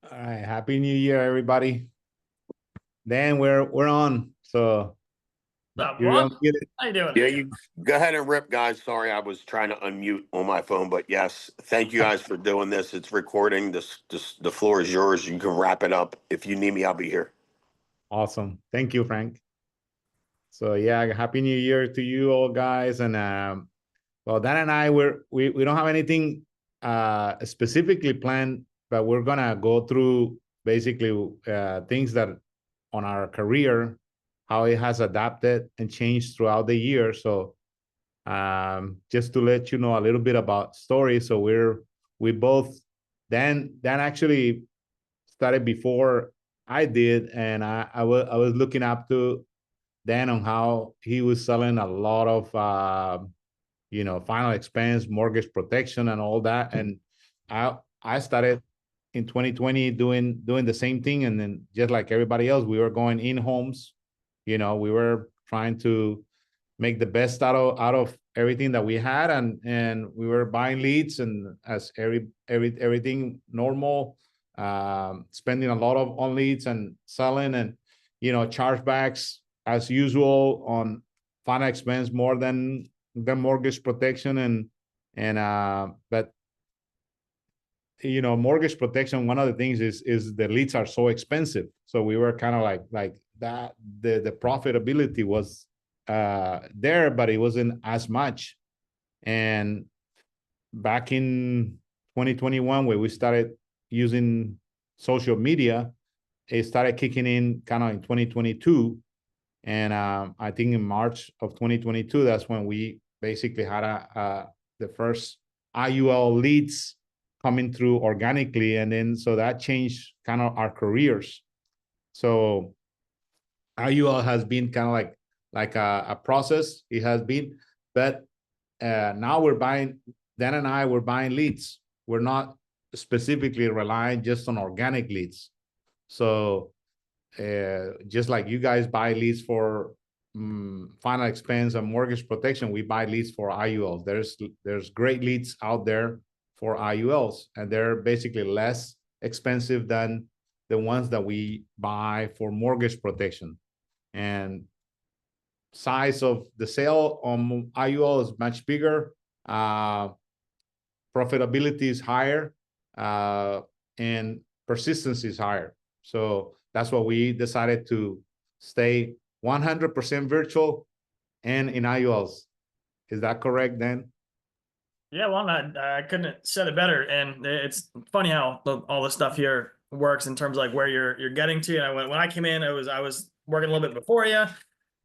All right, happy New Year, everybody. Dan, we're on. So you're Juan, gonna get it. how you doing? Yeah, you go ahead and rip, guys. Sorry, I was trying to unmute on my phone, but yes, thank you guys for doing this. It's recording. The floor is yours. You can wrap it up. If you need me, I'll be here. Awesome. Thank you, Frank. So yeah, happy New Year to you all, guys. And well, Dan and I we don't have anything specifically planned, but we're gonna go through basically things that on our career, how it has adapted and changed throughout the year. So just to let you know a little bit about story. So we both Dan actually started before I did, and I was looking up to Dan on how he was selling a lot of final expense, mortgage protection, and all that. And I started in 2020 doing the same thing, and then just like everybody else, we were going in homes. We were trying to make the best out of everything that we had, and we were buying leads, and as everything normal, spending a lot of on leads and selling, and chargebacks as usual on final expense more than the mortgage protection. And but mortgage protection, one of the things is the leads are so expensive, so we were kind of like that. The profitability was there, but it wasn't as much. And back in 2021, where we started using social media, it started kicking in kind of in 2022. And I think in March of 2022, that's when we basically had the first IUL leads coming through organically. And then so that changed kind of our careers. So IUL has been kind of like a process. It has been, but now Dan and I, we're buying leads. We're not specifically relying just on organic leads. So just like you guys buy leads for final expense and mortgage protection, we buy leads for IULs. There's great leads out there for IULs, and they're basically less expensive than the ones that we buy for mortgage protection. And size of the sale on IUL is much bigger. Profitability is higher, and persistence is higher. So that's what we decided to stay 100% virtual and in IULs. Is that correct, Dan? Yeah, well, I couldn't have said it better. And it's funny how all this stuff here works in terms of like where you're getting to. And when I came in, I was working a little bit before you,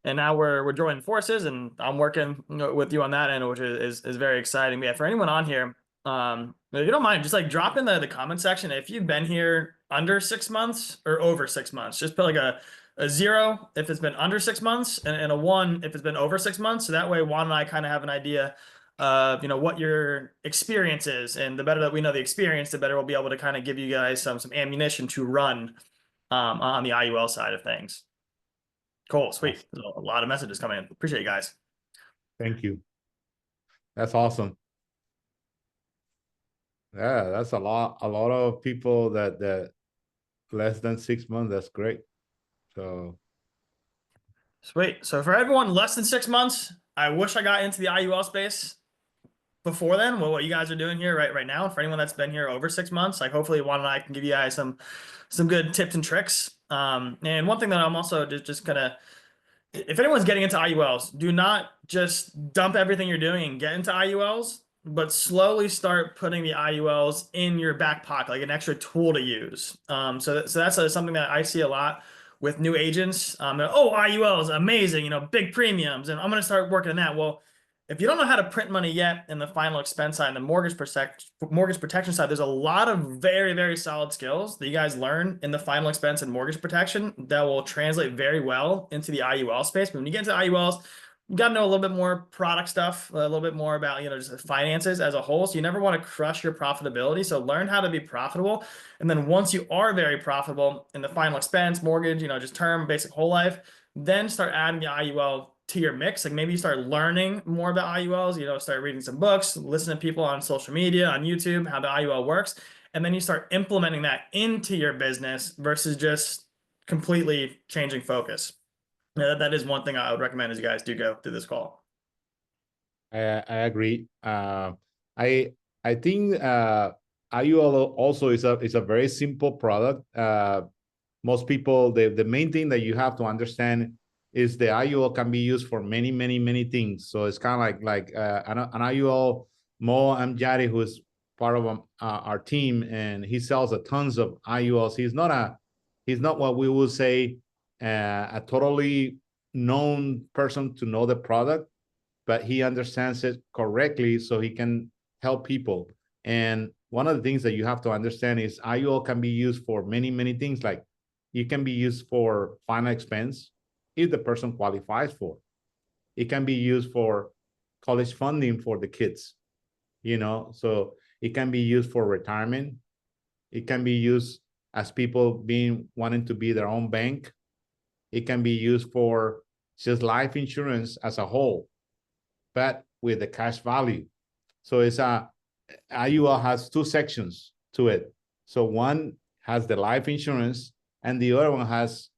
and now we're joining forces, and I'm working with you on that end, which is very exciting. But yeah, for anyone on here, if you don't mind, just like drop in the comment section if you've been here under 6 months or over 6 months. Just put like a 0 if it's been under 6 months, and a 1 if it's been over 6 months. So that way Juan and I kind of have an idea of what your experience is, and the better that we know the experience, the better we'll be able to kind of give you guys some ammunition to run on the IUL side of things. Cool, sweet. There's a lot of messages coming in. Appreciate you guys. Thank you. That's awesome. Yeah, that's a lot of people that less than 6 months. That's great. So sweet. So for everyone less than 6 months, I wish I got into the IUL space before then. Well, what you guys are doing here right now. For anyone that's been here over 6 months, like hopefully Juan and I can give you guys some good tips and tricks. And one thing that I'm also just gonna, if anyone's getting into IULs, do not just dump everything you're doing and get into IULs, but slowly start putting the IULs in your back pocket, like an extra tool to use. So that's something that I see a lot with new agents. Oh, IUL is amazing, big premiums, and I'm going to start working on that. Well, if you don't know how to print money yet in the final expense side and the mortgage protection side, there's a lot of very, very solid skills that you guys learn in the final expense and mortgage protection that will translate very well into the IUL space. But when you get into IULs, you got to know a little bit more product stuff, a little bit more about, just finances as a whole. So you never want to crush your profitability. So learn how to be profitable. And then once you are very profitable in the final expense, mortgage, just term, basic whole life, then start adding the IUL to your mix. Like maybe you start learning more about IULs, start reading some books, listen to people on social media, on YouTube, how the IUL works. and then you start implementing that into your business versus just completely changing focus. That is one thing I would recommend as you guys do go through this call. I agree. I think IUL also is a very simple product. Most people, the main thing that you have to understand is the IUL can be used for many things. So it's kind of like an IUL. Mo Amjadi, who is part of our team, and he sells a tons of IULs. He's not what we would say a totally known person to know the product, but he understands it correctly so he can help people. And one of the things that you have to understand is IUL can be used for many things. Like it can be used for final expense if the person qualifies for. It can be used for college funding for the kids, so it can be used for retirement. It can be used as people wanting to be their own bank. It can be used for just life insurance as a whole, but with the cash value. So IUL has two sections to it. So one has the life insurance and the other one has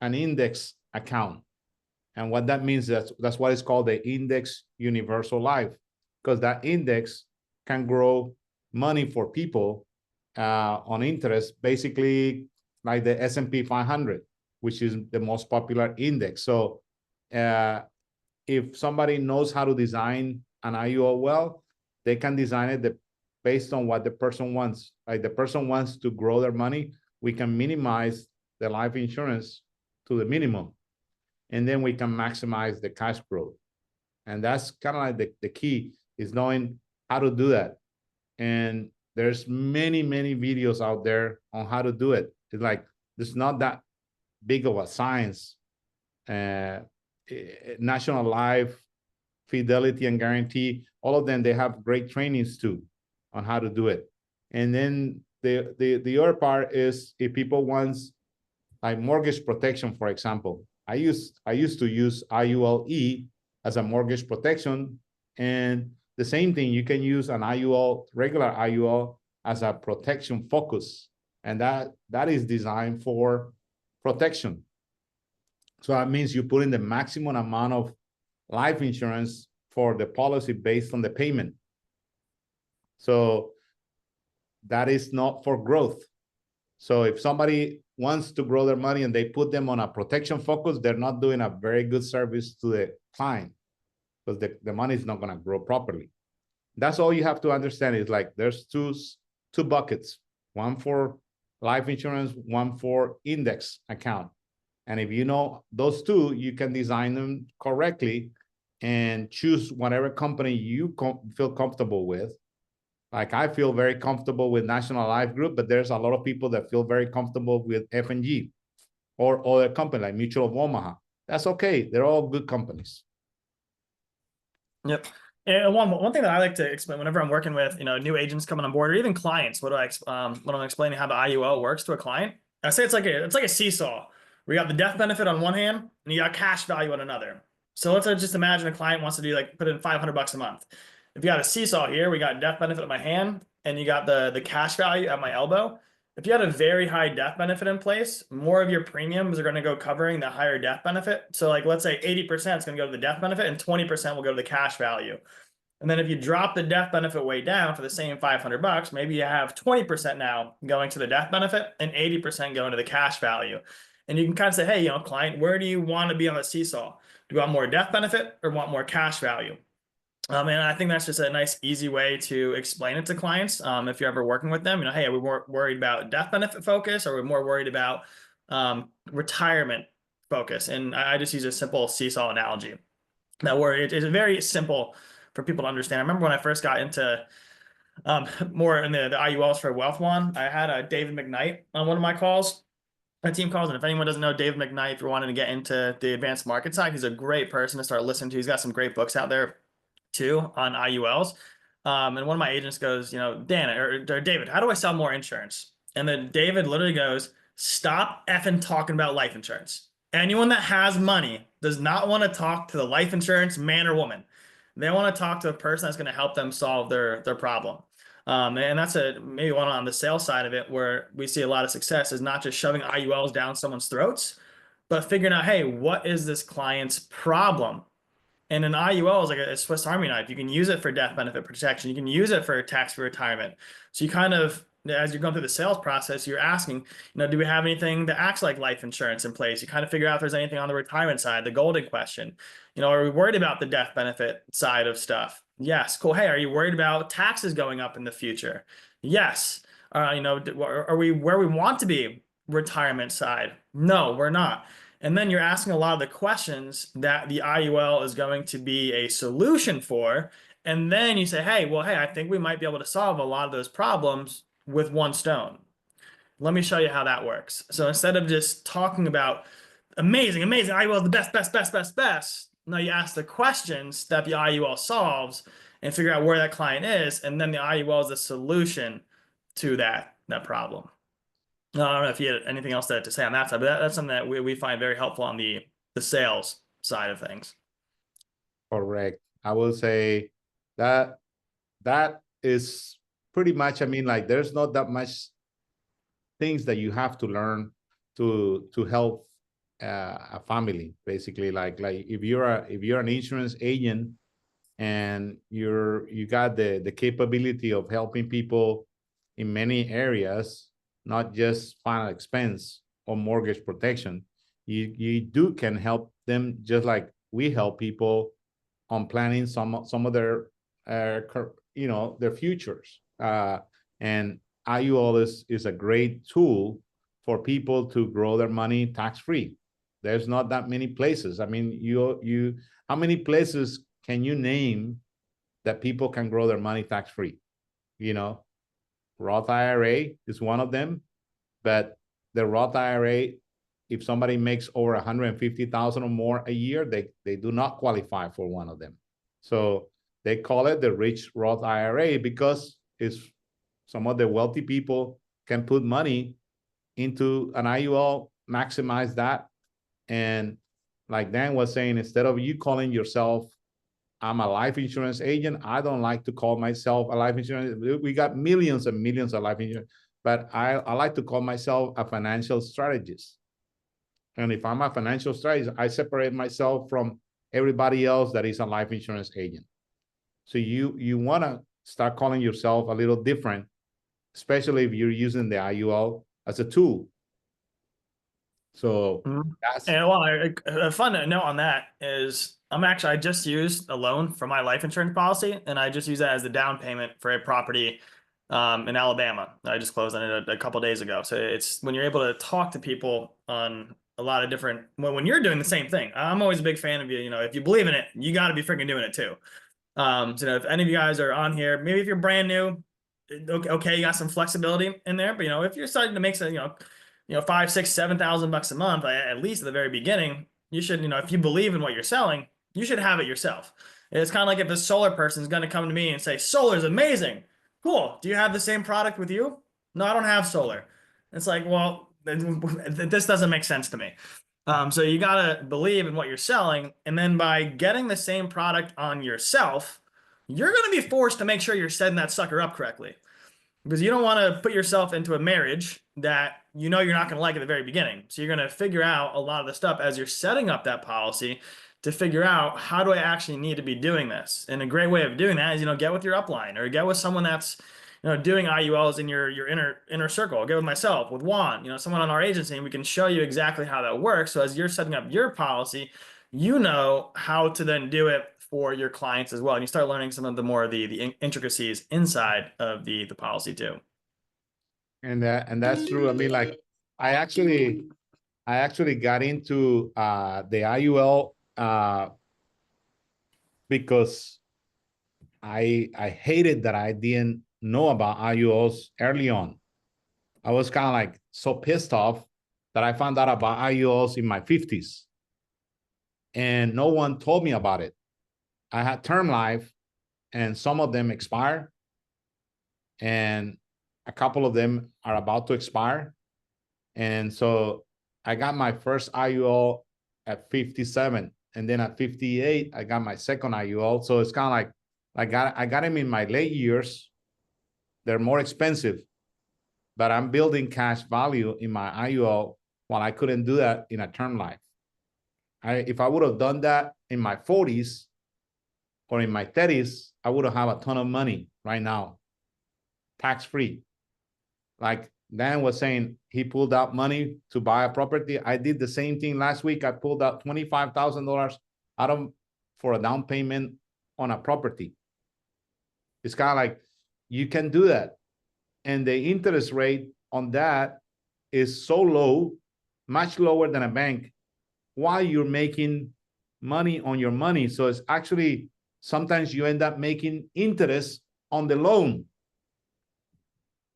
an index account. And what that means, that's what is called the index universal life, because that index can grow money for people on interest, basically like the S&P 500, which is the most popular index. So if somebody knows how to design an IUL well, they can design it based on what the person wants. Like the person wants to grow their money, we can minimize the life insurance to the minimum, and then we can maximize the cash growth. And that's kind of like the key is knowing how to do that. And there's many videos out there on how to do it. It's like, there's not that big of a science. National Life, Fidelity and Guarantee, all of them, they have great trainings too on how to do it. And then the other part is if people want like mortgage protection, for example, I used to use IULE as a mortgage protection, and the same thing, you can use an IUL, regular IUL, as a protection focus, and that is designed for protection. So that means you put in the maximum amount of life insurance for the policy based on the payment. So that is not for growth. So if somebody wants to grow their money and they put them on a protection focus, they're not doing a very good service to the client, because the money is not going to grow properly. That's all you have to understand is like there's two buckets, one for life insurance, one for index account. And if you know those two, you can design them correctly and choose whatever company you feel comfortable with. Like I feel very comfortable with National Life Group, but there's a lot of people that feel very comfortable with F&G or other company like Mutual of Omaha. That's okay. They're all good companies. Yep. And one thing that I like to explain whenever I'm working with new agents coming on board, or even clients, when I'm explaining how the IUL works to a client, I say it's like a seesaw. We got the death benefit on one hand and you got cash value on another. So let's just imagine a client wants to do put in $500 a month. If you got a seesaw here, we got death benefit at my hand and you got the cash value at my elbow. If you had a very high death benefit in place, more of your premiums are going to go covering the higher death benefit. So let's say 80% is going to go to the death benefit and 20% will go to the cash value. And then if you drop the death benefit way down for the same $500, maybe you have 20% now going to the death benefit and 80% going to the cash value. And you can kind of say, hey, client, where do you want to be on the seesaw? Do you want more death benefit or want more cash value? And I think that's just a nice, easy way to explain it to clients. If you're ever working with them, hey, are we more worried about death benefit focus, or are we more worried about retirement focus? And I just use a simple seesaw analogy. That word is very simple for people to understand. I remember when I first got into more in the IULs for Wealth One, I had David McKnight on one of my calls. My team calls, and if anyone doesn't know David McKnight, if you're wanting to get into the advanced market side, he's a great person to start listening to. He's got some great books out there too on IULs. And one of my agents goes, Dan or David, how do I sell more insurance? And then David literally goes, stop effing talking about life insurance. Anyone that has money does not want to talk to the life insurance man or woman. They want to talk to a person that's going to help them solve their problem. And that's maybe one on the sales side of it where we see a lot of success is not just shoving IULs down someone's throats, but figuring out, hey, what is this client's problem? And an IUL is like a Swiss Army knife. You can use it for death benefit protection. You can use it for tax-free retirement. So you kind of, as you're going through the sales process, you're asking, do we have anything that acts like life insurance in place? You kind of figure out if there's anything on the retirement side, the golden question. Are we worried about the death benefit side of stuff? Yes. Cool. Hey, are you worried about taxes going up in the future? Yes. Are we where we want to be retirement side? No, we're not. And then you're asking a lot of the questions that the IUL is going to be a solution for. And then you say, hey, I think we might be able to solve a lot of those problems with one stone. Let me show you how that works. So instead of just talking about amazing, IUL is the best. Now you ask the questions that the IUL solves and figure out where that client is. And then the IUL is the solution to that problem. I don't know if you had anything else to say on that side, but that's something that we find very helpful on the sales side of things. Correct. I will say that is pretty much, like there's not that much things that you have to learn to help a family, basically. Like if you're an insurance agent and you got the capability of helping people in many areas, not just final expense or mortgage protection, you can help them just like we help people on planning some of their their futures. And IUL is a great tool for people to grow their money tax-free. There's not that many places. How many places can you name that people can grow their money tax-free? Roth IRA is one of them, but the Roth IRA, if somebody makes over 150,000 or more a year, they do not qualify for one of them. So they call it the rich Roth IRA because it's some of the wealthy people can put money into an IUL, maximize that. And like Dan was saying, instead of you calling yourself, I'm a life insurance agent, I don't like to call myself a life insurance. We got millions and millions of life insurance, but I like to call myself a financial strategist. And if I'm a financial strategist, I separate myself from everybody else that is a life insurance agent. So you want to start calling yourself a little different, especially if you're using the IUL as a tool. So that's... And a fun note on that is I just used a loan for my life insurance policy, and I just use that as the down payment for a property in Alabama. I just closed on it a couple days ago. So it's when you're able to talk to people on a lot of different, when you're doing the same thing. I'm always a big fan of you. If you believe in it, you got to be freaking doing it too. So if any of you guys are on here, maybe if you're brand new, okay, you got some flexibility in there, but if you're starting to make some, $5,000, $6,000, $7,000 a month, at least at the very beginning, you should, if you believe in what you're selling, you should have it yourself. It's kind of like if a solar person is going to come to me and say, solar is amazing. Cool. Do you have the same product with you? No, I don't have solar. It's like, well, this doesn't make sense to me. So you got to believe in what you're selling. And then by getting the same product on yourself, you're going to be forced to make sure you're setting that sucker up correctly. Because you don't want to put yourself into a marriage that you're not going to like at the very beginning. So you're going to figure out a lot of the stuff as you're setting up that policy to figure out, how do I actually need to be doing this? And a great way of doing that is, get with your upline or get with someone that's, doing IULs in your inner circle. Get with myself, with Juan, someone on our agency, and we can show you exactly how that works. So as you're setting up your policy, you know how to then do it for your clients as well. And you start learning some of the more the intricacies inside of the policy too. And that's true. Like I actually got into the IUL because I hated that I didn't know about IULs early on. I was kind of like so pissed off that I found out about IULs in my 50s. And no one told me about it. I had term life and some of them expire. And a couple of them are about to expire. And so I got my first IUL at 57. And then at 58, I got my second IUL. So it's kind of like I got him in my late years. they're more expensive, but I'm building cash value in my IUL while I couldn't do that in a term life. If I would have done that in my 40s or in my 30s, I would have a ton of money right now, tax-free. Like Dan was saying, he pulled out money to buy a property. I did the same thing last week. I pulled out $25,000 for a down payment on a property. It's kind of like, you can do that. And the interest rate on that is so low, much lower than a bank, while you're making money on your money. So it's actually, sometimes you end up making interest on the loan.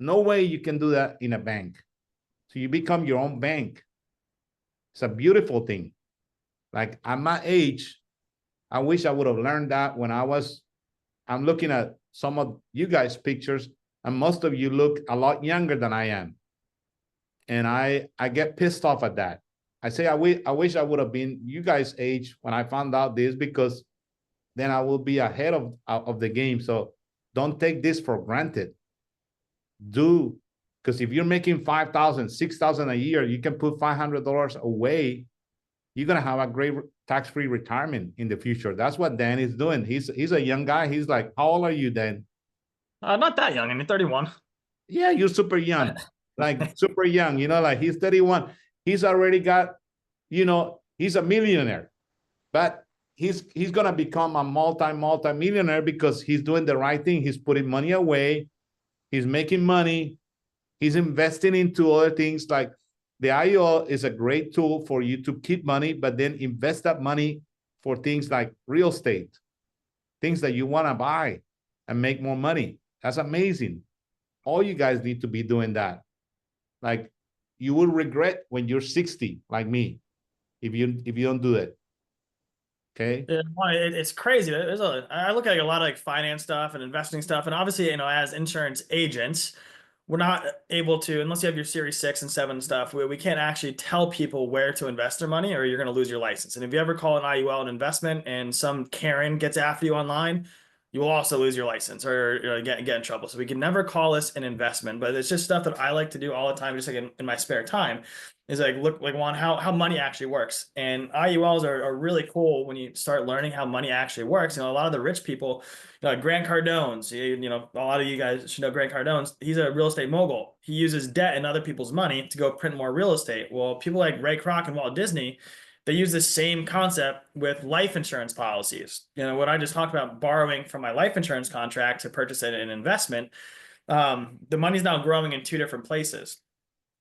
No way you can do that in a bank. So you become your own bank. It's a beautiful thing. Like at my age, I wish I would have learned that when I'm looking at some of you guys' pictures, and most of you look a lot younger than I am. And I get pissed off at that. I say, I wish I would have been you guys' age when I found out this, because then I will be ahead of the game. So don't take this for granted. Because if you're making $5,000, $6,000 a year, you can put $500 away. You're gonna have a great tax-free retirement in the future. That's what Dan is doing. He's a young guy. He's like, how old are you, Dan? Not that young. I mean, 31. Yeah, you're super young, like super young. Like he's 31. He's already got, he's a millionaire, but he's gonna become a multi-millionaire because he's doing the right thing. He's putting money away. He's making money. He's investing into other things. Like the IUL is a great tool for you to keep money, but then invest that money for things like real estate, things that you want to buy and make more money. That's amazing. All you guys need to be doing that. Like you will regret when you're 60, like me, if you don't do it. Okay. Yeah, it's crazy. I look at a lot of like finance stuff and investing stuff, and obviously, as insurance agents, we're not able to, unless you have your Series 6 and 7 stuff, we can't actually tell people where to invest their money, or you're going to lose your license. And if you ever call an IUL an investment and some Karen gets after you online, you will also lose your license or get in trouble. So we can never call this an investment, but it's just stuff that I like to do all the time, just like in my spare time, is like look like Juan, how money actually works. And IULs are really cool when you start learning how money actually works. A lot of the rich people, Grant Cardone's, a lot of you guys should know Grant Cardone's. He's a real estate mogul. He uses debt and other people's money to go print more real estate. Well, people like Ray Kroc and Walt Disney, they use the same concept with life insurance policies. What I just talked about, borrowing from my life insurance contract to purchase an investment, the money's now growing in two different places.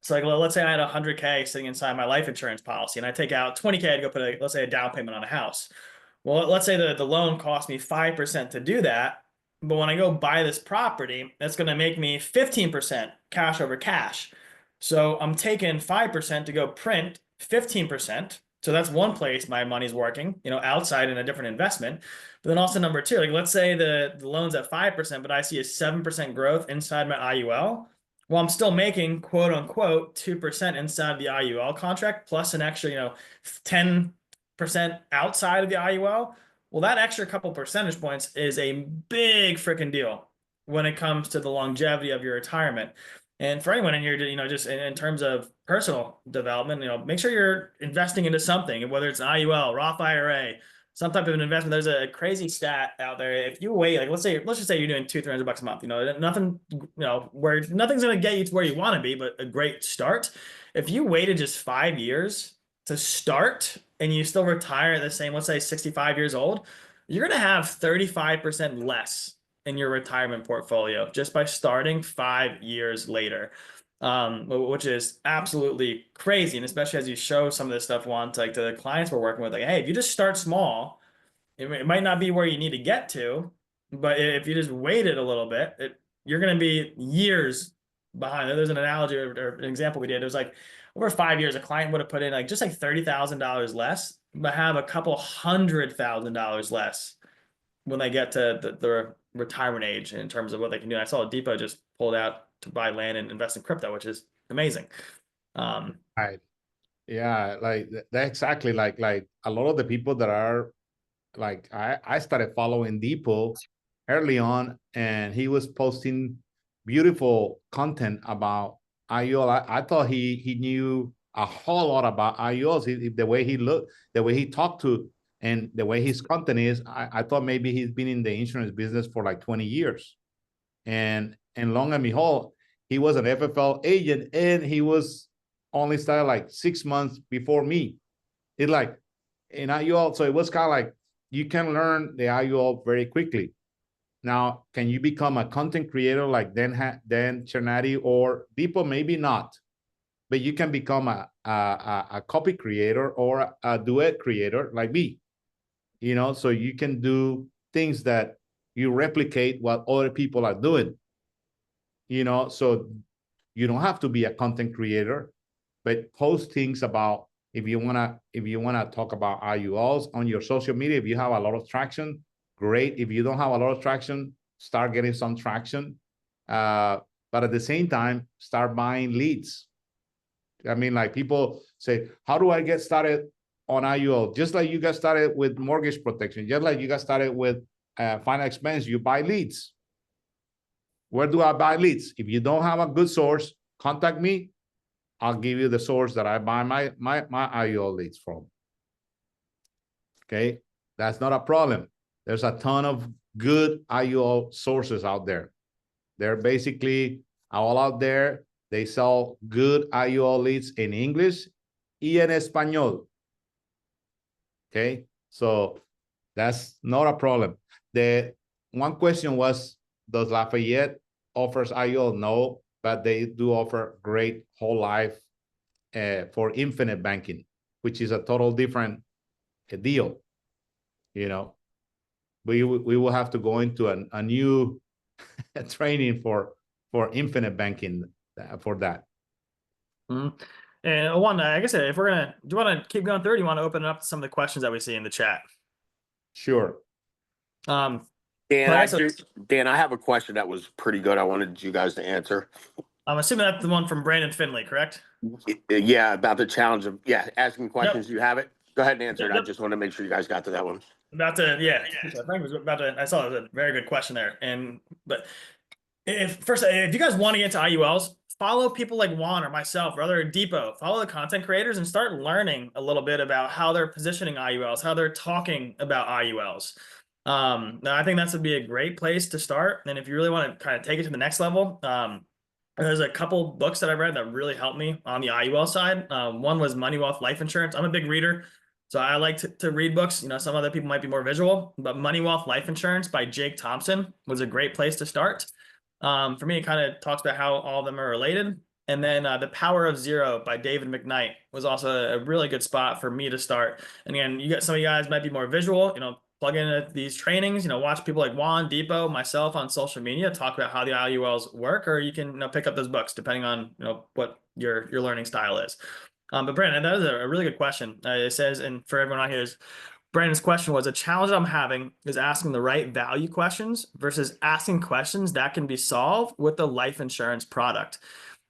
So like, let's say I had 100K sitting inside my life insurance policy, and I take out 20K to go put let's say a down payment on a house. Well, let's say the loan cost me 5% to do that. But when I go buy this property, that's going to make me 15% cash over cash. So I'm taking 5% to go print 15%. So that's one place my money's working, outside in a different investment. But then also number two, like let's say the loan's at 5%, but I see a 7% growth inside my IUL. Well, I'm still making quote unquote 2% inside the IUL contract plus an extra, 10% outside of the IUL. Well, that extra couple percentage points is a big freaking deal when it comes to the longevity of your retirement. And for anyone in here, just in terms of personal development, make sure you're investing into something, whether it's an IUL, Roth IRA, some type of an investment. There's a crazy stat out there. If you wait, like let's just say you're doing $200-300 a month, nothing, where nothing's going to get you to where you want to be, but a great start. If you waited just 5 years to start and you still retire at the same, let's say 65 years old, you're going to have 35% less in your retirement portfolio just by starting 5 years later, which is absolutely crazy. And especially as you show some of this stuff, Juan, to the clients we're working with, like, hey, if you just start small, it might not be where you need to get to, but if you just waited a little bit, you're going to be years behind. There's an analogy or an example we did. It was like over 5 years, a client would have put in like just like $30,000 less, but have a couple $100,000 less when they get to the retirement age in terms of what they can do. I saw Depot just pulled out to buy land and invest in crypto, which is amazing. Right. Yeah, like that exactly. Like a lot of the people that are like, I started following Depot early on, and he was posting beautiful content about IUL. I thought he knew a whole lot about IULs. The way he looked, the way he talked to, and the way his content is, I thought maybe he's been in the insurance business for like 20 years. And long and behold, he was an FFL agent, and he was only started like 6 months before me. It's like in IUL, so it was kind of like you can learn the IUL very quickly. Now, can you become a content creator like Dan Chernati or Deepo? Maybe not, but you can become a copy creator or a duet creator like me. You know, so you can do things that you replicate what other people are doing. You know, so you don't have to be a content creator, but post things about if you wanna talk about IULs on your social media. If you have a lot of traction, great. If you don't have a lot of traction, start getting some traction. But at the same time, start buying leads. I mean, like people say, how do I get started on IUL? Just like you got started with mortgage protection, just like you got started with final expense, you buy leads. Where do I buy leads? If you don't have a good source, contact me. I'll give you the source that I buy my IUL leads from. Okay, that's not a problem. There's a ton of good IUL sources out there. They're basically all out there. They sell good IUL leads in English y en español. Okay, so that's not a problem. The one question was, does Lafayette offers IUL? No, but they do offer great whole life for infinite banking, which is a total different deal. You know, we will have to go into a new training for infinite banking for that. Mm-hmm. And Juan, I guess if we're gonna, do you want to keep going through? Or do you want to open it up to some of the questions that we see in the chat? Sure. Dan, Well, Dan, I have a question that was pretty good. I wanted you guys to answer. I'm assuming that's the one from Brandon Finley, correct? Yeah, about the challenge of asking questions. Yep. You have it. Go ahead and answer it. I Yep. just want to make sure you guys got to that one. About to, yeah. Frank was about to. I saw it was a very good question there. But if you guys want to get into IULs, follow people like Juan or myself or other Depot. Follow the content creators and start learning a little bit about how they're positioning IULs, how they're talking about IULs. I think that's would be a great place to start. And if you really want to kind of take it to the next level, there's a couple books that I read that really helped me on the IUL side. One was Money Wealth Life Insurance. I'm a big reader, so I like to read books. You know, some other people might be more visual, but Money Wealth Life Insurance by Jake Thompson was a great place to start. For me, it kind of talks about how all of them are related. And then The Power of Zero by David McKnight was also a really good spot for me to start. And again, you got some of you guys might be more visual, you know, plug into these trainings, you know, watch people like Juan, Depot, myself on social media, talk about how the IULs work, or you can, you know, pick up those books depending on, you know, what your learning style is. But Brandon, that is a really good question. It says, and for everyone out here, Brandon's question was, a challenge I'm having is asking the right value questions versus asking questions that can be solved with the life insurance product.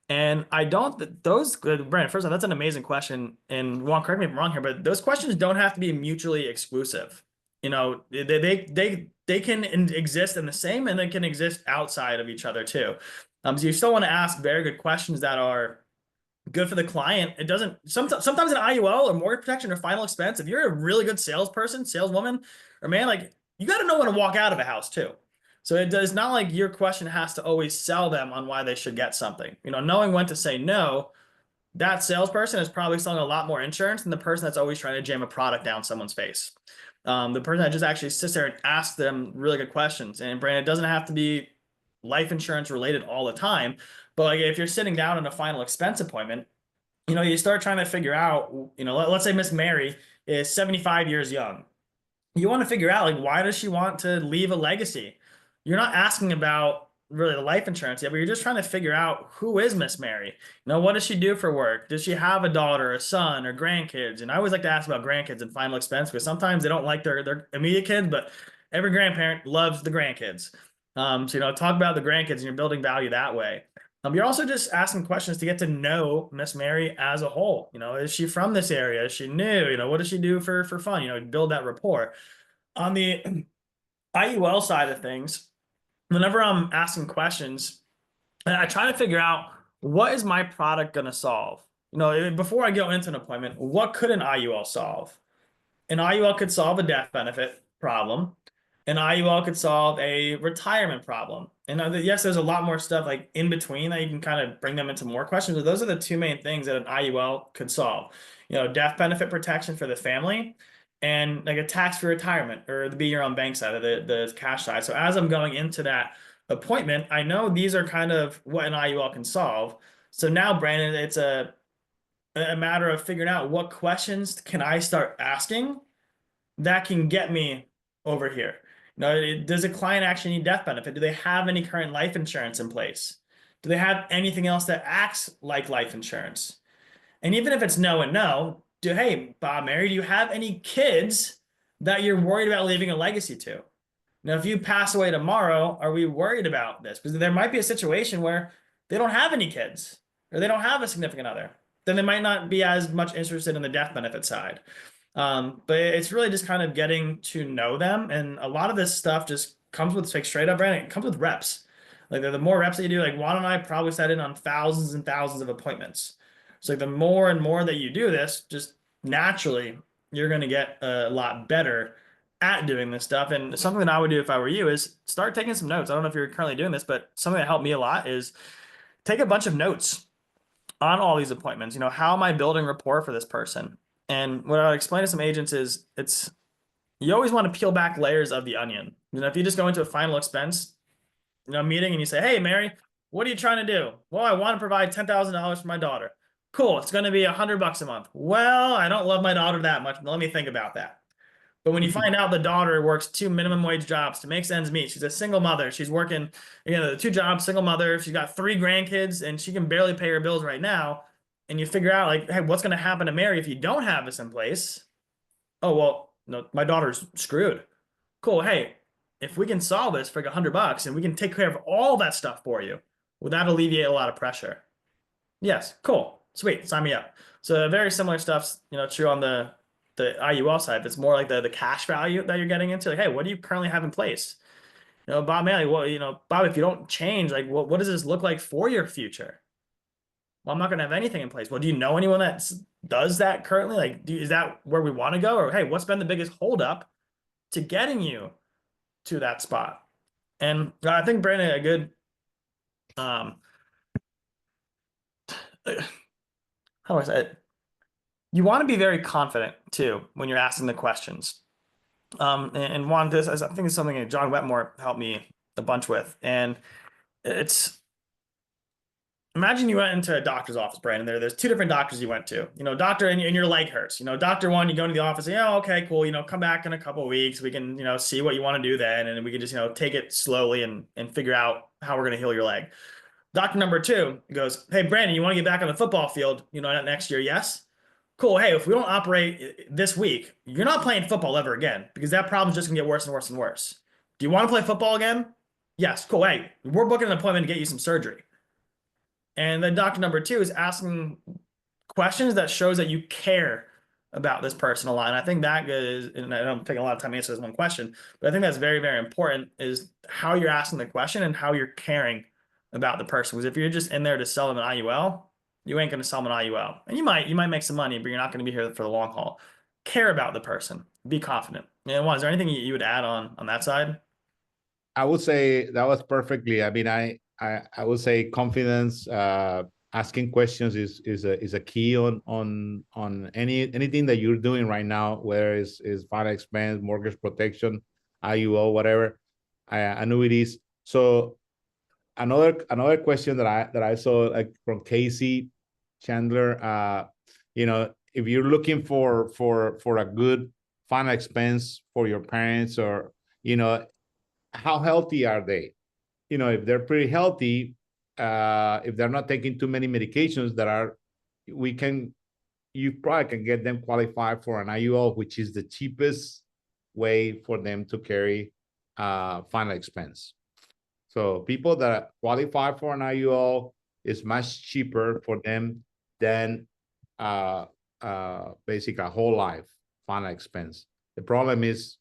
And I don't, Brandon, first of all, that's an amazing question. And Juan, correct me if I'm wrong here, but those questions don't have to be mutually exclusive. You know, they can exist in the same, and they can exist outside of each other too. So you still want to ask very good questions that are good for the client. It doesn't, sometimes an IUL or mortgage protection or final expense, if you're a really good salesperson, saleswoman, or man, like, you got to know when to walk out of a house too. So it does not like your question has to always sell them on why they should get something. You know, knowing when to say no, that salesperson is probably selling a lot more insurance than the person that's always trying to jam a product down someone's face. The person that just actually sits there and asks them really good questions. And Brandon, it doesn't have to be life insurance related all the time. But like if you're sitting down in a final expense appointment, you know, you start trying to figure out, you know, let's say Miss Mary is 75 years young. You want to figure out, like, why does she want to leave a legacy? You're not asking about really the life insurance yet, but you're just trying to figure out, who is Miss Mary? You know, what does she do for work? Does she have a daughter, a son, or grandkids? And I always like to ask about grandkids in final expense, because sometimes they don't like their immediate kids, but every grandparent loves the grandkids. So, you know, talk about the grandkids and you're building value that way. You're also just asking questions to get to know Miss Mary as a whole. You know, is she from this area? Is she new? You know, what does she do for fun? You know, build that rapport. On the IUL side of things, whenever I'm asking questions, And I try to figure out, what is my product going to solve? You know, before I go into an appointment, what could an IUL solve? An IUL could solve a death benefit problem. An IUL could solve a retirement problem. And yes, there's a lot more stuff like in between that you can kind of bring them into more questions, but those are the two main things that an IUL could solve. You know, death benefit protection for the family and like a tax-free retirement, or the be your own bank side of the cash side. So as I'm going into that appointment, I know these are kind of what an IUL can solve. So now, Brandon, it's a matter of figuring out what questions can I start asking that can get me over here. You know, does a client actually need death benefit? Do they have any current life insurance in place? Do they have anything else that acts like life insurance? And even if it's no and no, hey, Bob, Mary, do you have any kids that you're worried about leaving a legacy to? Now, if you pass away tomorrow, are we worried about this? Because there might be a situation where they don't have any kids or they don't have a significant other. Then they might not be as much interested in the death benefit side. But it's really just kind of getting to know them. And a lot of this stuff just comes with, like, straight up branding. It comes with reps. Like the more reps that you do, like Juan and I probably sat in on thousands and thousands of appointments. So like the more and more that you do this, just naturally, you're going to get a lot better at doing this stuff. And something that I would do if I were you is start taking some notes. I don't know if you're currently doing this, but something that helped me a lot is take a bunch of notes on all these appointments. You know, how am I building rapport for this person? And what I would explain to some agents is you always want to peel back layers of the onion. You know, if you just go into a final expense, you know, meeting and you say, hey, Mary, what are you trying to do? Well, I want to provide $10,000 for my daughter. Cool. It's going to be $100 a month. Well, I don't love my daughter that much. Let me think about that. But when you find out the daughter works 2 minimum wage jobs to make ends meet, she's a single mother. She's working, you know, 2 jobs, single mother. She's got 3 grandkids and she can barely pay her bills right now. And you figure out, like, hey, what's going to happen to Mary if you don't have this in place? Oh, well, no, my daughter's screwed. Cool. Hey, if we can solve this for like $100 and we can take care of all that stuff for you, will that alleviate a lot of pressure? Yes. Cool. Sweet. Sign me up. So very similar stuff's, you know, true on the IUL side. That's more like the cash value that you're getting into. Like, hey, what do you currently have in place? You know, Bob, man, like, well, you know, Bob, if you don't change, like, what does this look like for your future? Well, I'm not going to have anything in place. Well, do you know anyone that does that currently? Like, is that where we want to go? Or, hey, what's been the biggest holdup to getting you to that spot? And I think, Brandon, a good, how do I say it? You want to be very confident too when you're asking the questions. And Juan, this, I think it's something that John Wetmore helped me a bunch with. And it's, imagine you went into a doctor's office, Brandon. There's 2 different doctors you went to. You know, doctor, and your leg hurts. You know, doctor 1, you go into the office, yeah, okay, cool. You know, come back in a couple of weeks. We can, you know, see what you want to do then, and we can just, you know, take it slowly and figure out how we're going to heal your leg. Doctor number 2 goes, hey, Brandon, you want to get back on the football field, you know, next year? Yes. Cool. Hey, if we don't operate this week, you're not playing football ever again, because that problem's just gonna get worse and worse and worse. Do you want to play football again? Yes. Cool. Hey, we're booking an appointment to get you some surgery. And then doctor number 2 is asking questions that shows that you care about this person a lot. And I think that is, and I don't take a lot of time to answer this one question, but I think that's very, very important, is how you're asking the question and how you're caring about the person. Because if you're just in there to sell them an IUL, you ain't going to sell them an IUL. And you might make some money, but you're not going to be here for the long haul. Care about the person. Be confident. And Juan, is there anything you would add on that side? I would say that was perfectly. I mean, I would say confidence, asking questions is a key on anything that you're doing right now, whether it's final expense, mortgage protection, IUL, whatever, annuities. So another question that I saw, like, from Casey Chandler, you know, if you're looking for a good final expense for your parents, or, you know, how healthy are they? You know, if they're pretty healthy, if they're not taking too many medications you probably can get them qualified for an IUL, which is the cheapest way for them to carry final expense. So people that qualify for an IUL, is much cheaper for them than basically a whole life final expense. The problem is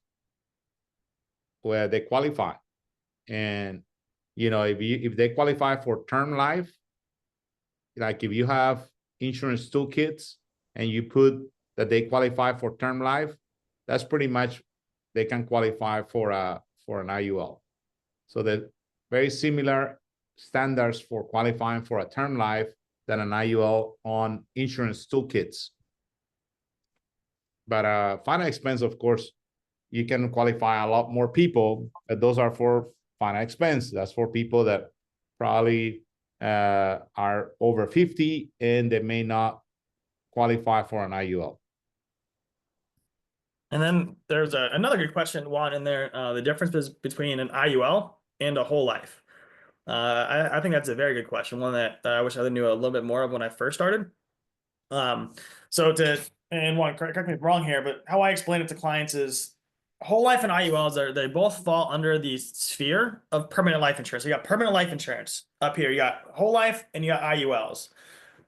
where they qualify, and you know, if they qualify for term life, like if you have insurance toolkits and you put that they qualify for term life, that's pretty much they can qualify for an IUL. So that very similar standards for qualifying for a term life than an IUL on insurance toolkits. But final expense, of course, you can qualify a lot more people, but those are for final expense. That's for people that probably are over 50 and they may not qualify for an IUL. And then there's another good question, Juan, in there, the difference between an IUL and a whole life. I think that's a very good question, one that I wish I knew a little bit more of when I first started. And Juan, correct me if I'm wrong here, but how I explain it to clients is whole life and IULs they both fall under the sphere of permanent life insurance. So you got permanent life insurance up here, you got whole life, and you got IULs.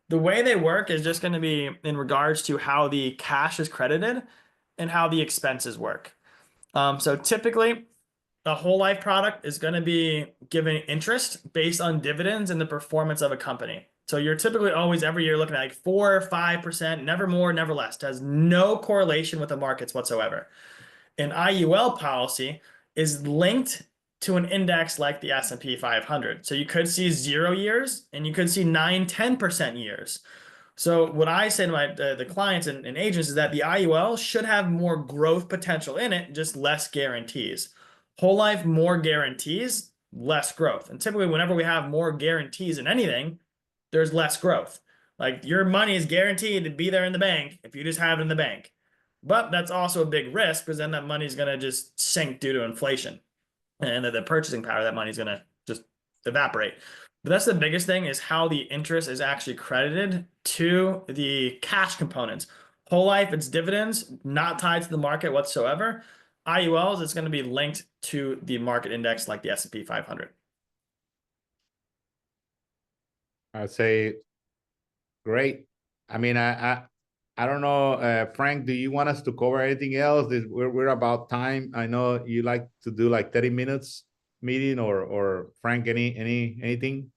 The way they work is just going to be in regards to how the cash is credited and how the expenses work. So typically, a whole life product is going to be giving interest based on dividends and the performance of a company. So you're typically always every year looking at like 4 or 5%, never more, never less. It has no correlation with the markets whatsoever. An IUL policy is linked to an index like the S&P 500. So you could see 0 years and you could see 9, 10% years. So what I say to my the clients and agents is that the IUL should have more growth potential in it, just less guarantees. Whole life, more guarantees, less growth. And typically whenever we have more guarantees in anything, there's less growth. Like your money is guaranteed to be there in the bank if you just have it in the bank. But that's also a big risk because then that money is going to just sink due to inflation. And the purchasing power of that money is going to just evaporate. But that's the biggest thing is how the interest is actually credited to the cash components. Whole life, it's dividends, not tied to the market whatsoever. IULs, it's going to be linked to the market index like the S&P 500. I'd say great. I mean, I don't know, Frank, do you want us to cover anything else? We're about time. I know you like to do like 30 minutes meeting or Frank, anything?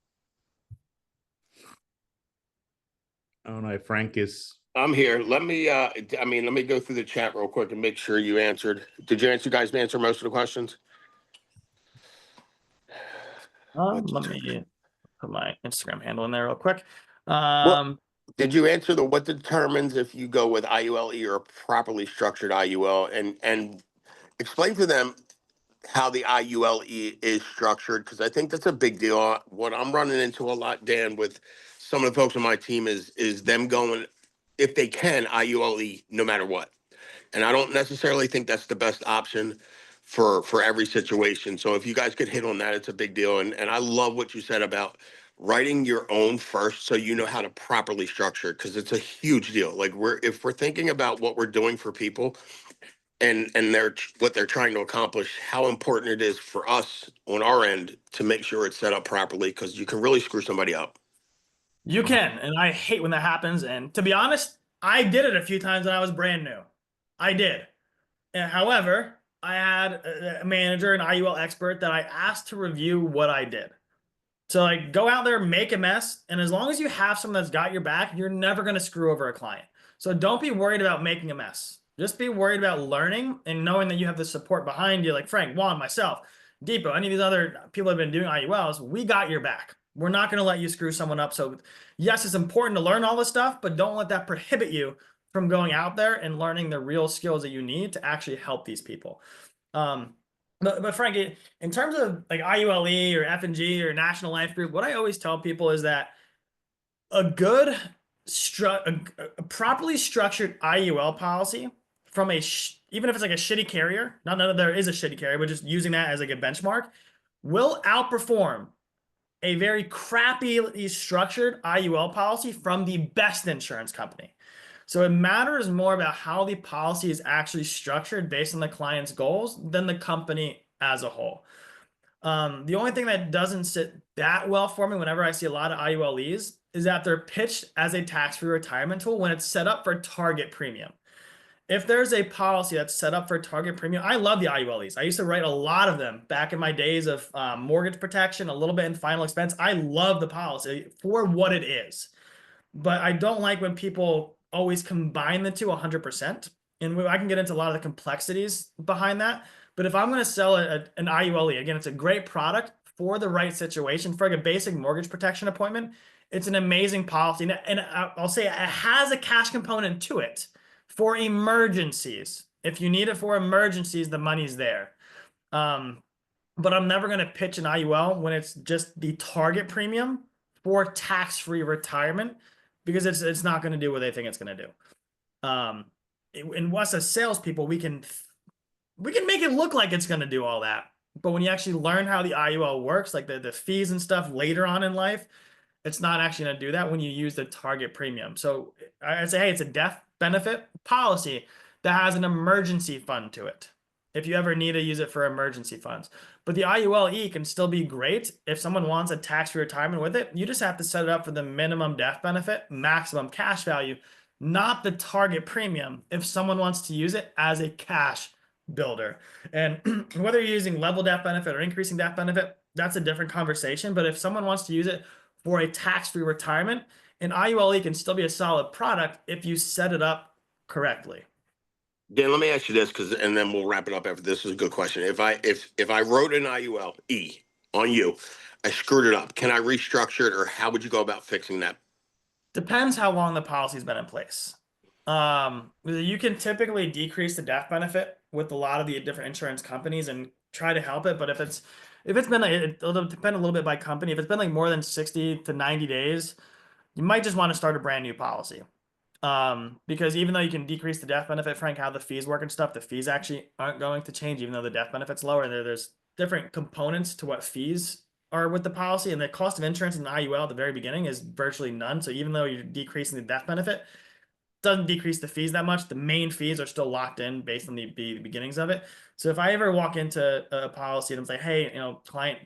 I don't know if Frank is. I'm here. Let me go through the chat real quick and make sure you answered. Did you guys answer most of the questions? Let me put my Instagram handle in there real quick. Did you answer what determines if you go with IULE or a properly structured IUL, and explain to them how the IULE is structured? Because I think that's a big deal. What I'm running into a lot, Dan, with some of the folks on my team is them going, if they can, IULE no matter what. And I don't necessarily think that's the best option for every situation. So if you guys could hit on that, it's a big deal. And I love what you said about writing your own first so you know how to properly structure it, because it's a huge deal. Like if we're thinking about what we're doing for people and what they're trying to accomplish, how important it is for us on our end to make sure it's set up properly, because you can really screw somebody up. You can, and I hate when that happens. And to be honest, I did it a few times when I was brand new. I did. However, I had a manager, an IUL expert that I asked to review what I did. So like go out there, make a mess. And as long as you have someone that's got your back, you're never going to screw over a client. So don't be worried about making a mess. Just be worried about learning and knowing that you have the support behind you, like Frank, Juan, myself, Depot, any of these other people that have been doing IULs. We got your back. We're not going to let you screw someone up. So yes, it's important to learn all this stuff, but don't let that prohibit you from going out there and learning the real skills that you need to actually help these people. But Frank, in terms of like IULE or F&G or National Life Group, what I always tell people is that a good, a properly structured IUL policy from even if it's like a shitty carrier, not that there is a shitty carrier, but just using that as like a benchmark, will outperform a very crappily structured IUL policy from the best insurance company. So it matters more about how the policy is actually structured based on the client's goals than the company as a whole. The only thing that doesn't sit that well for me whenever I see a lot of IULEs is that they're pitched as a tax-free retirement tool when it's set up for target premium. if there's a policy that's set up for target premium, I love the IULEs. I used to write a lot of them back in my days of mortgage protection, a little bit in final expense. I love the policy for what it is, but I don't like when people always combine the two 100%. And I can get into a lot of the complexities behind that. But if I'm going to sell an IULE, again, it's a great product for the right situation, for like a basic mortgage protection appointment. It's an amazing policy. And I'll say it has a cash component to it for emergencies. If you need it for emergencies, the money's there. But I'm never going to pitch an IUL when it's just the target premium for tax-free retirement, because it's not going to do what they think it's going to do. And us as salespeople, we can make it look like it's going to do all that. But when you actually learn how the IUL works, like the fees and stuff later on in life, it's not actually going to do that when you use the target premium. So I'd say, hey, it's a death benefit policy that has an emergency fund to it, if you ever need to use it for emergency funds. But the IULE can still be great if someone wants a tax-free retirement with it. You just have to set it up for the minimum death benefit, maximum cash value, not the target premium if someone wants to use it as a cash builder. And whether you're using level death benefit or increasing death benefit, that's a different conversation. But if someone wants to use it for a tax-free retirement, an IULE can still be a solid product if you set it up correctly. Dan, let me ask you this, and then we'll wrap it up after this. Is a good question. If I wrote an IULE on you, I screwed it up. Can I restructure it, or how would you go about fixing that? Depends how long the policy's been in place. You can typically decrease the death benefit with a lot of the different insurance companies and try to help it. But if it's been like, it'll depend a little bit by company. If it's been like more than 60 to 90 days, you might just want to start a brand new policy. Because even though you can decrease the death benefit, Frank, how the fees work and stuff, the fees actually aren't going to change, even though the death benefit's lower. There's different components to what fees are with the policy, and the cost of insurance in the IUL at the very beginning is virtually none. So even though you're decreasing the death benefit, it doesn't decrease the fees that much. The main fees are still locked in based on the beginnings of it. So if I ever walk into a policy and I'm like, hey, client,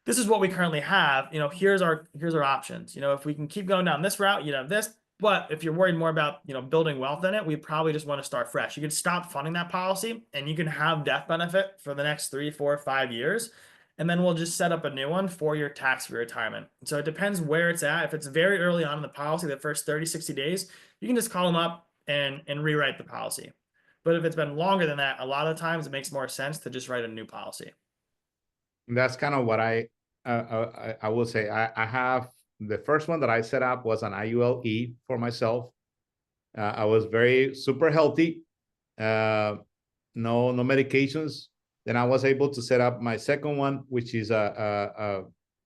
this is what we currently have, here's our options. If we can keep going down this route, this. But if you're worried more about, building wealth in it, we probably just want to start fresh. You can stop funding that policy and you can have death benefit for the next 3, 4, 5 years. And then we'll just set up a new one for your tax-free retirement. So it depends where it's at. If it's very early on in the policy, the first 30, 60 days, you can just call them up and rewrite the policy. But if it's been longer than that, a lot of times it makes more sense to just write a new policy. That's kind of what I will say. I have the first one that I set up was an IULE for myself. I was super healthy, no medications. Then I was able to set up my second one, which is an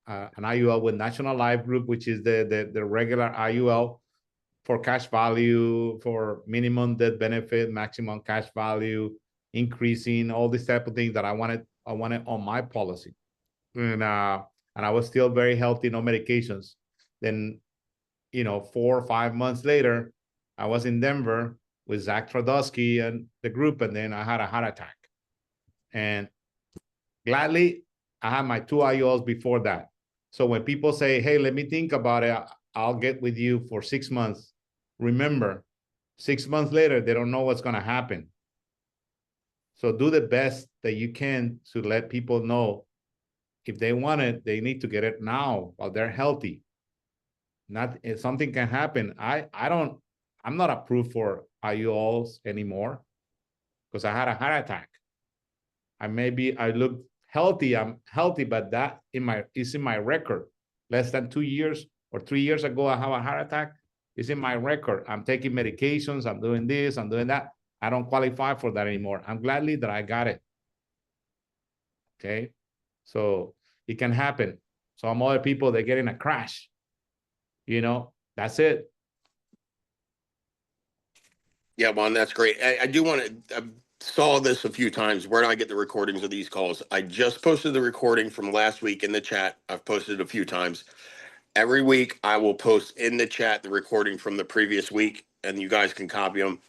IUL with National Life Group, which is the regular IUL for cash value, for minimum death benefit, maximum cash value, increasing, all these type of things that I wanted on my policy. And I was still very healthy, no medications. Then, 4 or 5 months later, I was in Denver with Zach Tradosky and the group, and then I had a heart attack. And gladly, I had my 2 IULs before that. So when people say, hey, let me think about it, I'll get with you for 6 months. Remember, 6 months later, they don't know what's going to happen. So do the best that you can to let people know if they want it, they need to get it now while they're healthy. Not if something can happen. I'm not approved for IULs anymore because I had a heart attack. I look healthy. I'm healthy, but that is in my record. Less than 2 years or 3 years ago, I have a heart attack. It's in my record. I'm taking medications. I'm doing this. I'm doing that. I don't qualify for that anymore. I'm gladly that I got it. Okay. So it can happen. Some other people, they get in a crash. That's it. Yeah, Juan, that's great. I do want to, I saw this a few times. Where do I get the recordings of these calls? I just posted the recording from last week in the chat. I've posted it a few times. Every week, I will post in the chat the recording from the previous week, and you guys can copy them.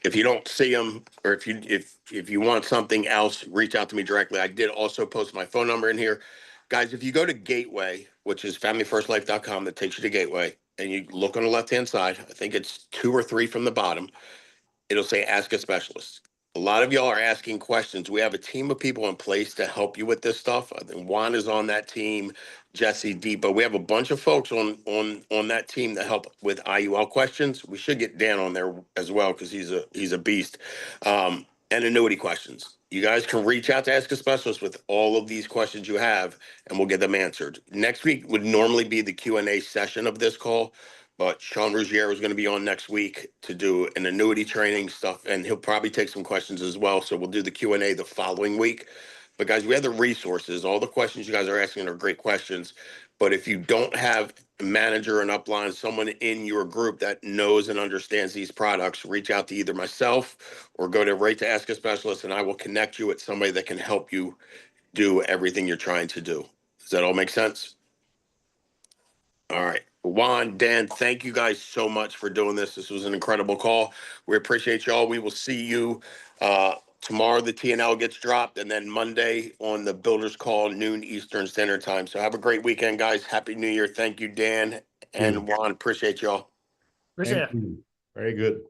If you don't see them, or if you want something else, reach out to me directly. I did also post my phone number in here. Guys, if you go to Gateway, which is familyfirstlife.com, that takes you to Gateway, and you look on the left-hand side, I think it's 2 or 3 from the bottom, it'll say ask a specialist. A lot of y'all are asking questions. We have a team of people in place to help you with this stuff. I think Juan is on that team, Jesse, Deepa. We have a bunch of folks on that team that help with IUL questions. We should get Dan on there as well because he's a beast. And annuity questions. You guys can reach out to Ask a Specialist with all of these questions you have, and we'll get them answered. Next week would normally be the Q&A session of this call, but Sean Ruggiero is going to be on next week to do an annuity training stuff, and he'll probably take some questions as well. So we'll do the Q&A the following week. But guys, we have the resources. All the questions you guys are asking are great questions. But if you don't have a manager and upline, someone in your group that knows and understands these products, reach out to either myself or go right to Ask a Specialist, and I will connect you with somebody that can help you do everything you're trying to do. Does that all make sense? All right. Juan, Dan, thank you guys so much for doing this. This was an incredible call. We appreciate y'all. We will see you tomorrow. The T&L gets dropped, and then Monday on the Builders Call, noon Eastern Standard Time. So have a great weekend, guys. Happy New Year. Thank you, Dan and Juan. Appreciate y'all. Appreciate Thank it. you. Very good.